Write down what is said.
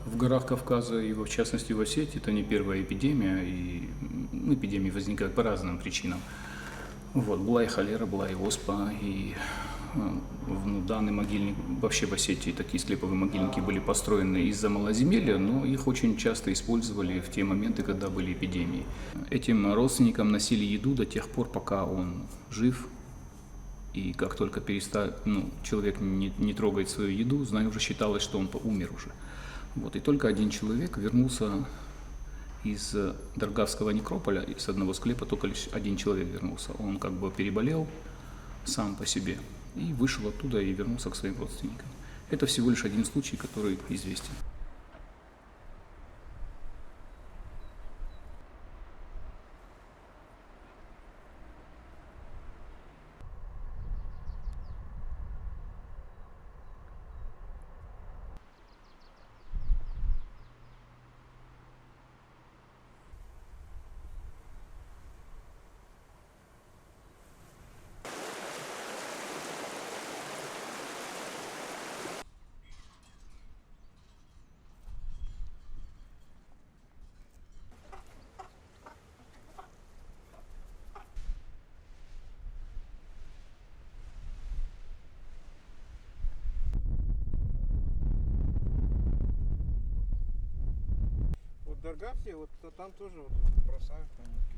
В горах Кавказа и, в частности, в Осетии это не первая эпидемия, и эпидемии возникают по разным причинам. Вот, была и холера, была и оспа, и данный могильник, вообще в Осетии такие склеповые могильники были построены из-за малоземелья, но их очень часто использовали в те моменты, когда были эпидемии. Этим родственникам носили еду до тех пор, пока он жив, и как только человек не трогает свою еду, уже считалось, что он умер уже. Вот, и только один человек вернулся из Даргавского некрополя, из одного склепа только лишь один человек вернулся. Он как бы переболел сам по себе и вышел оттуда и вернулся к своим родственникам. Это всего лишь один случай, который известен. Вот Даргавте, вот там тоже вот бросают монетки.